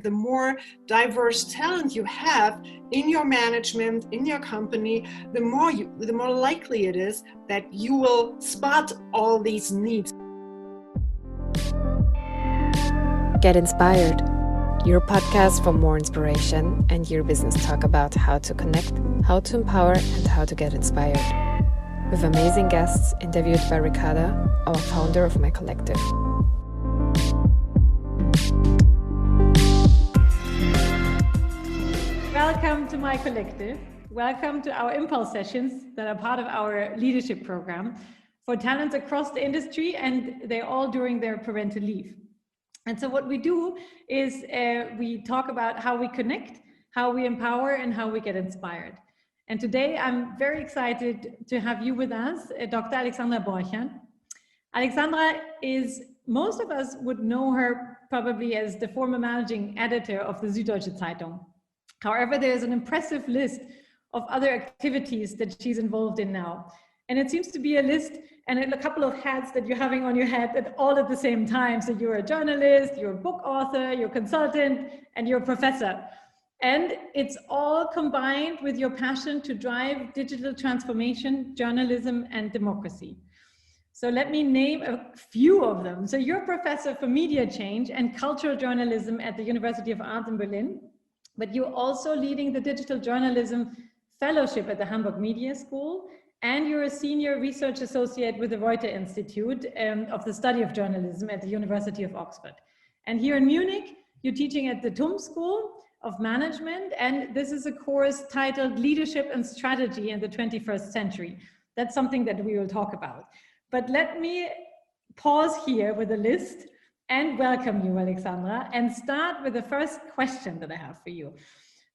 the more diverse talent you have in your management, in your company, the more likely it is that you will spot all these needs. Get Inspired, your podcast for more inspiration and your business talk about how to connect, how to empower, and how to get inspired. With amazing guests interviewed by Ricarda, our founder of MyCollective. Welcome to MyCollective. Welcome to our impulse sessions that are part of our leadership program for talents across the industry, and they're all during their parental leave. And so what we do is we talk about how we connect, how we empower, and how we get inspired. And today I'm very excited to have you with us, Dr. Alexandra Borchardt. Alexandra is, most of us would know her probably as the former managing editor of the Süddeutsche Zeitung. However, there's an impressive list of other activities that she's involved in now. And it seems to be a list and a couple of hats that you're having on your head all at the same time. So you're a journalist, you're a book author, you're a consultant, and you're a professor. And it's all combined with your passion to drive digital transformation, journalism, and democracy. So let me name a few of them. So you're a professor for media change and cultural journalism at the University of Art in Berlin, but you're also leading the Digital Journalism Fellowship at the Hamburg Media School, and you're a senior research associate with the Reuters Institute of the study of journalism at the University of Oxford. And here in Munich, you're teaching at the TUM School of Management, and this is a course titled Leadership and Strategy in the 21st Century. That's something that we will talk about. But let me pause here with a list and welcome you, Alexandra, and start with the first question that I have for you.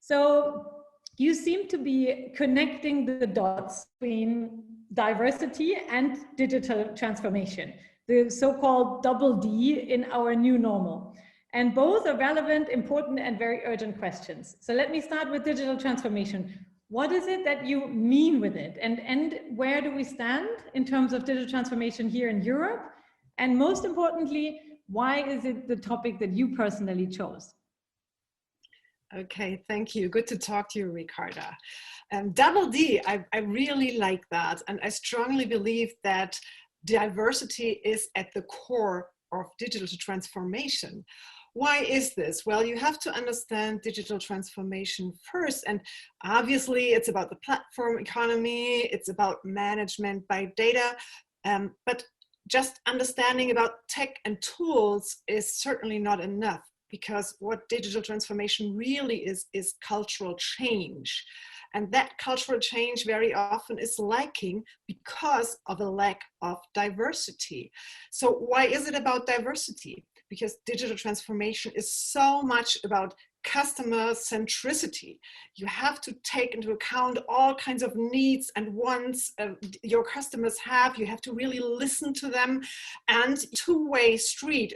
So you seem to be connecting the dots between diversity and digital transformation, the so-called double D in our new normal. And both are relevant, important, and very urgent questions. So let me start with digital transformation. What is it that you mean with it? And where do we stand in terms of digital transformation here in Europe? And most importantly, why is it the topic that you personally chose? Okay, thank you. Good to talk to you, Ricarda. Double D, I really like that. And I strongly believe that diversity is at the core of digital transformation. Why is this? Well, you have to understand digital transformation first. And obviously, it's about the platform economy. It's about management by data. But just understanding about tech and tools is certainly not enough, because what digital transformation really is cultural change. And that cultural change very often is lacking because of a lack of diversity. So why is it about diversity? Because digital transformation is so much about customer centricity. You have to take into account all kinds of needs and wants your customers have. You have to really listen to them, and two-way street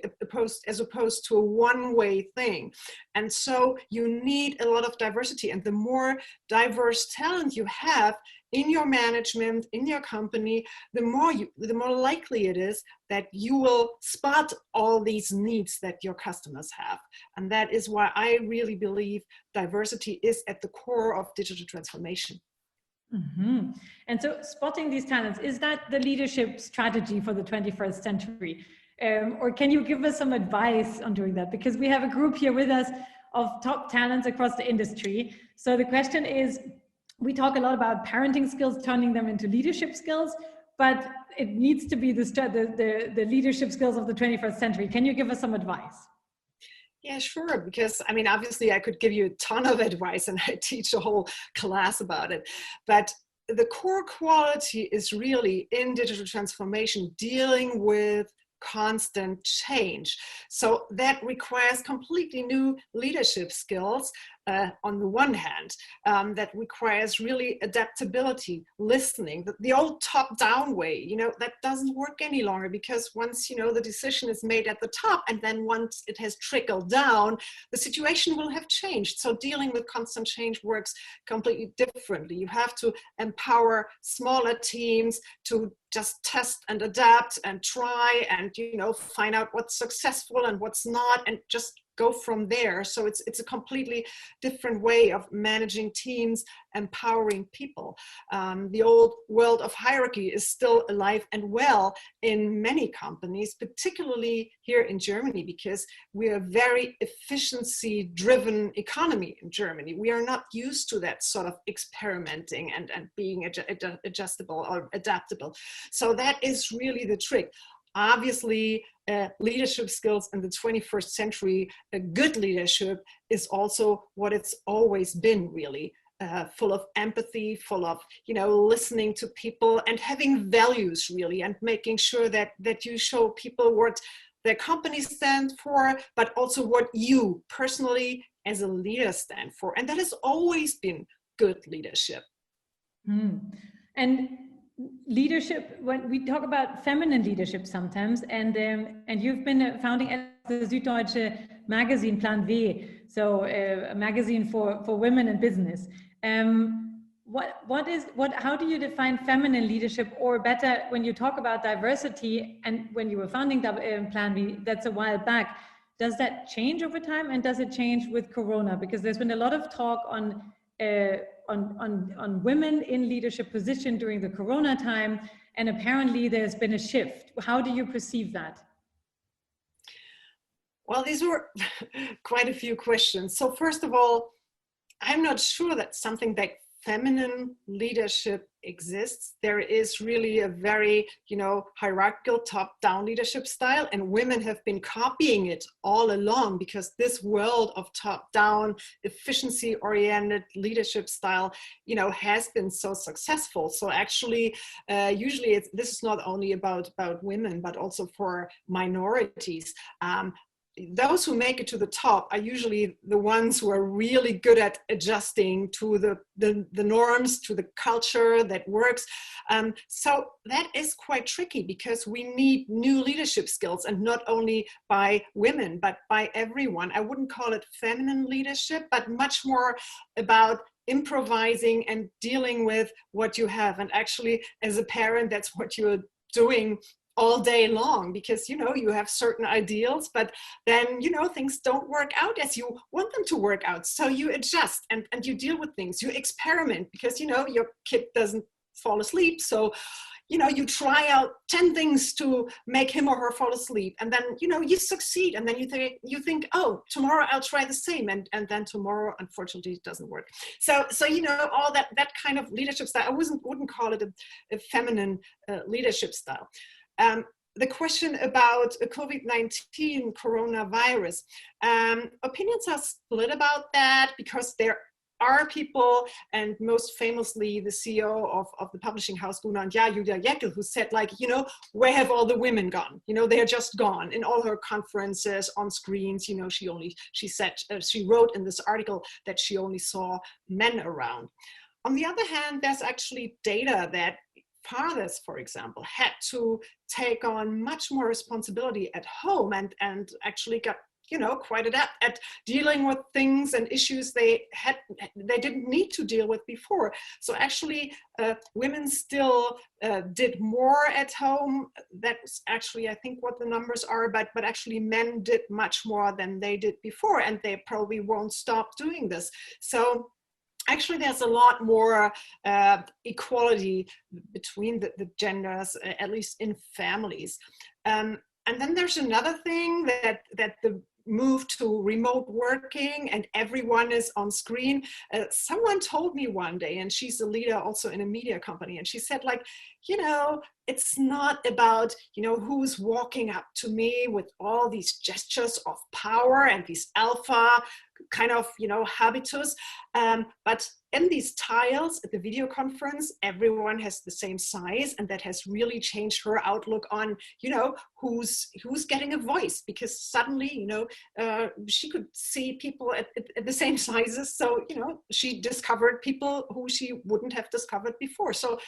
as opposed to a one-way thing. And so you need a lot of diversity, and the more diverse talent you have in your management, in your company, the more likely it is that you will spot all these needs that your customers have. And that is why I really believe diversity is at the core of digital transformation. Mm-hmm. And so spotting these talents, is that the leadership strategy for the 21st century? Or can you give us some advice on doing that? Because we have a group here with us of top talents across the industry. So the question is, we talk a lot about parenting skills, turning them into leadership skills, but it needs to be the leadership skills of the 21st century. Can you give us some advice? Yeah, sure. Because I mean, obviously I could give you a ton of advice, and I teach a whole class about it. But the core quality is really in digital transformation, dealing with constant change. So that requires completely new leadership skills on the one hand. That requires really adaptability, listening. The old top-down way, that doesn't work any longer, because once, the decision is made at the top, and then once it has trickled down, the situation will have changed. So dealing with constant change works completely differently. You have to empower smaller teams to just test and adapt and try and, find out what's successful and what's not, and just go from there. So it's a completely different way of managing teams, empowering people. The old world of hierarchy is still alive and well in many companies, particularly here in Germany, because we are a very efficiency-driven economy in Germany. We are not used to that sort of experimenting and being adjustable or adaptable. So that is really the trick. Obviously, leadership skills in the 21st century, a good leadership is also what it's always been, really. Full of empathy, full of, listening to people and having values, really, and making sure that you show people what their companies stand for, but also what you personally as a leader stand for. And that has always been good leadership. And leadership, when we talk about feminine leadership sometimes, and you've been founding at the Süddeutsche magazine Plan W, so a magazine for women in business. How do you define feminine leadership, or better, when you talk about diversity, and when you were founding Plan W, that's a while back, does that change over time, and does it change with Corona? Because there's been a lot of talk on women in leadership position during the Corona time, and apparently there's been a shift. How do you perceive that? Well, these were quite a few questions. So first of all, I'm not sure that something like feminine leadership exists. There is really a very, hierarchical top-down leadership style, and women have been copying it all along, because this world of top-down, efficiency-oriented leadership style, has been so successful. So actually, usually this is not only about women, but also for minorities. Those who make it to the top are usually the ones who are really good at adjusting to the norms, to the culture that works. So that is quite tricky, because we need new leadership skills, and not only by women, but by everyone. I wouldn't call it feminine leadership, but much more about improvising and dealing with what you have. And actually, as a parent, that's what you're doing all day long, because you have certain ideals, but then things don't work out as you want them to work out. So you adjust and you deal with things. You experiment, because your kid doesn't fall asleep. So you try out 10 things to make him or her fall asleep, and then you succeed, and then you think, oh, tomorrow I'll try the same, and then tomorrow unfortunately it doesn't work. So all that kind of leadership style, I wouldn't call it a feminine leadership style. The question about COVID-19 coronavirus, opinions are split about that, because there are people, and most famously the CEO of the publishing house Gunnar & Jahr, Julia Jäckel, who said, where have all the women gone? They're just gone. In all her conferences, on screens, she wrote in this article that she only saw men around. On the other hand, there's actually data that fathers, for example, had to take on much more responsibility at home, and actually got quite adept at dealing with things and issues they didn't need to deal with before. So actually, women still did more at home. That's actually, I think, what the numbers are. But actually, men did much more than they did before, and they probably won't stop doing this. So actually, there's a lot more equality between the genders, at least in families. And then there's another thing, that the move to remote working and everyone is on screen. Someone told me one day, and she's a leader also in a media company, and she said, it's not about, who's walking up to me with all these gestures of power and these alpha kind of, habitus. But in these tiles at the video conference, everyone has the same size, and that has really changed her outlook on, who's getting a voice, because suddenly, she could see people at the same sizes. So, she discovered people who she wouldn't have discovered before. So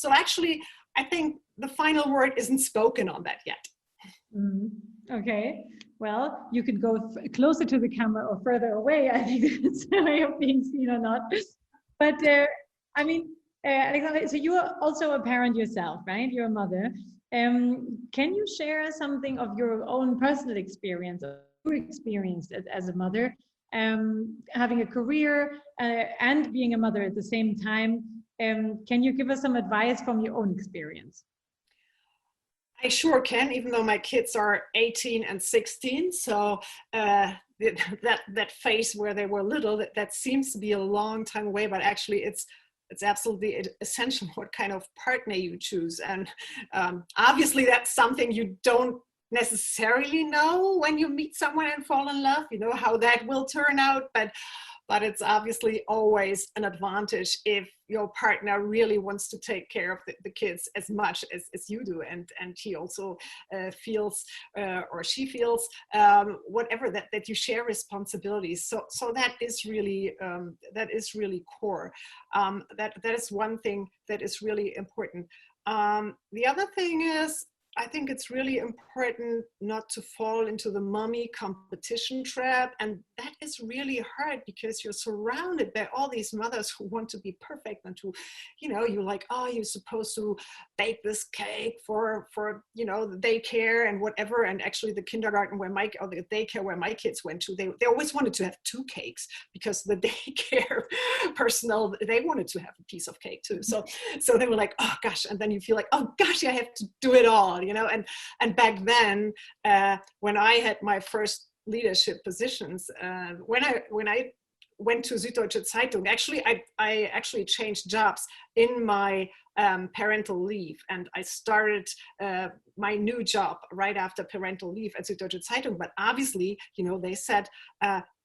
actually, I think the final word isn't spoken on that yet. Okay, well, you could go closer to the camera or further away. I think it's a way of being seen or not. But Alexandra, so you are also a parent yourself, right? You're a mother. Can you share something of your own personal experience of experienced as a mother, having a career and being a mother at the same time. Can you give us some advice from your own experience? I sure can, even though my kids are 18 and 16. So that phase where they were little, that seems to be a long time away, but actually it's absolutely essential what kind of partner you choose. And obviously that's something you don't necessarily know when you meet someone and fall in love, you know, how that will turn out, but it's obviously always an advantage if your partner really wants to take care of the kids as much as you do, and he also feels or she feels whatever, that you share responsibilities. So that is really core. That is one thing that is really important. The other thing is, I think it's really important not to fall into the mommy competition trap. And that is really hard because you're surrounded by all these mothers who want to be perfect and to, you know, you're like, oh, you're supposed to bake this cake for you know, the daycare and whatever. And actually the kindergarten or the daycare where my kids went to, they always wanted to have 2 cakes because the daycare personnel, they wanted to have a piece of cake too. So they were like, oh gosh. And then you feel like, oh gosh, I have to do it all. You know, and back then, when I had my first leadership positions, when I went to Süddeutsche Zeitung, actually, I actually changed jobs in my parental leave, and I started my new job right after parental leave at Süddeutsche Zeitung. But obviously, you know, they said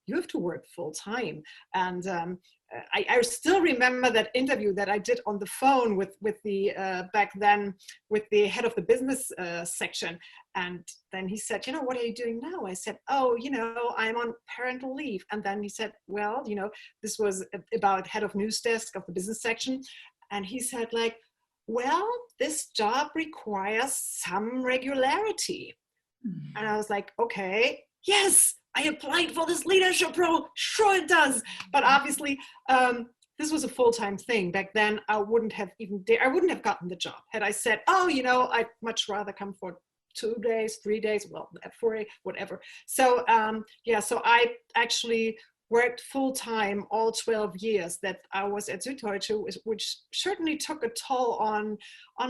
you have to work full time, and I still remember that interview that I did on the phone with the back then with the head of the business section. And then he said, you know, what are you doing now? I said, oh, you know, I'm on parental leave. And then he said, well, you know, this was about head of news desk of the business section. And he said, like, well, this job requires some regularity. Mm-hmm. And I was like, okay, yes, I applied for this leadership role. Sure it does. But obviously, this was a full-time thing. Back then, I wouldn't have gotten the job. Had I said, oh, you know, I'd much rather come for 2 days, 3 days, well, 4 days, whatever. So, so I actually worked full-time all 12 years that I was at Süddeutsche, which certainly took a toll on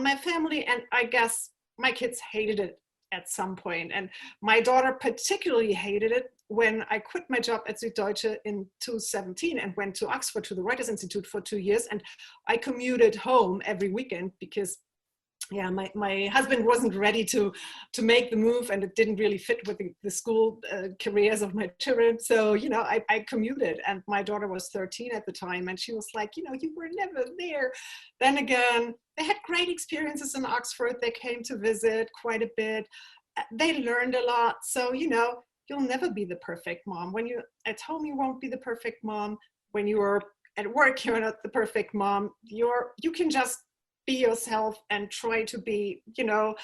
my family. And I guess my kids hated it at some point. And my daughter particularly hated it when I quit my job at Süddeutsche in 2017 and went to Oxford to the Reuters Institute for 2 years. And I commuted home every weekend because my husband wasn't ready to make the move, and it didn't really fit with the school careers of my children. So, you know, I commuted, and my daughter was 13 at the time, and she was like, you know, you were never there. Then again, they had great experiences in Oxford. They came to visit quite a bit. They learned a lot. So, you know, you'll never be the perfect mom. When you're at home, you won't be the perfect mom. When you're at work, you're not the perfect mom. You can just be yourself and try to be, you know,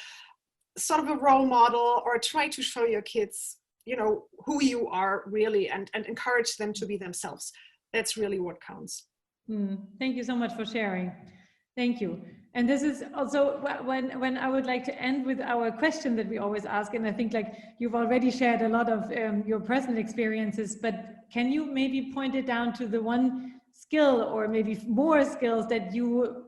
sort of a role model, or try to show your kids, you know, who you are really, and encourage them to be themselves. That's really what counts. Thank you so much for sharing. Thank you. And this is also when I would like to end with our question that we always ask, and I think like you've already shared a lot of your personal experiences, but can you maybe point it down to the one skill or maybe more skills that you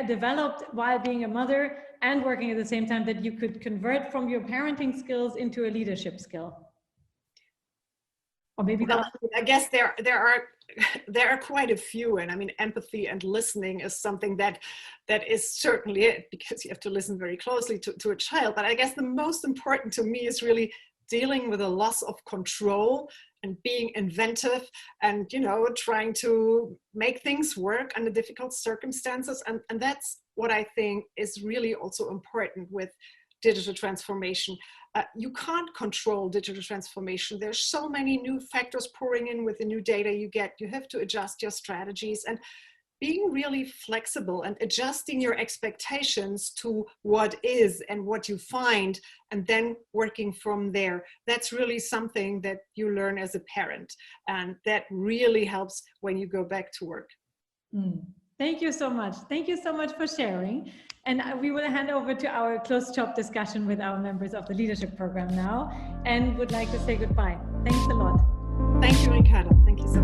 developed while being a mother and working at the same time that you could convert from your parenting skills into a leadership skill? Or maybe I guess there are quite a few, and I mean, empathy and listening is something that is certainly it, because you have to listen very closely to a child. But I guess the most important to me is really dealing with a loss of control and being inventive and, you know, trying to make things work under difficult circumstances. And that's what I think is really also important with digital transformation. You can't control digital transformation. There's so many new factors pouring in with the new data you get. You have to adjust your strategies, and being really flexible and adjusting your expectations to what is and what you find, and then working from there. That's really something that you learn as a parent, and that really helps when you go back to work. Thank you so much. Thank you so much for sharing. And we will hand over to our closed-shop discussion with our members of the leadership program now, and would like to say goodbye. Thanks a lot. Thank you, Ricarda. Thank you so much.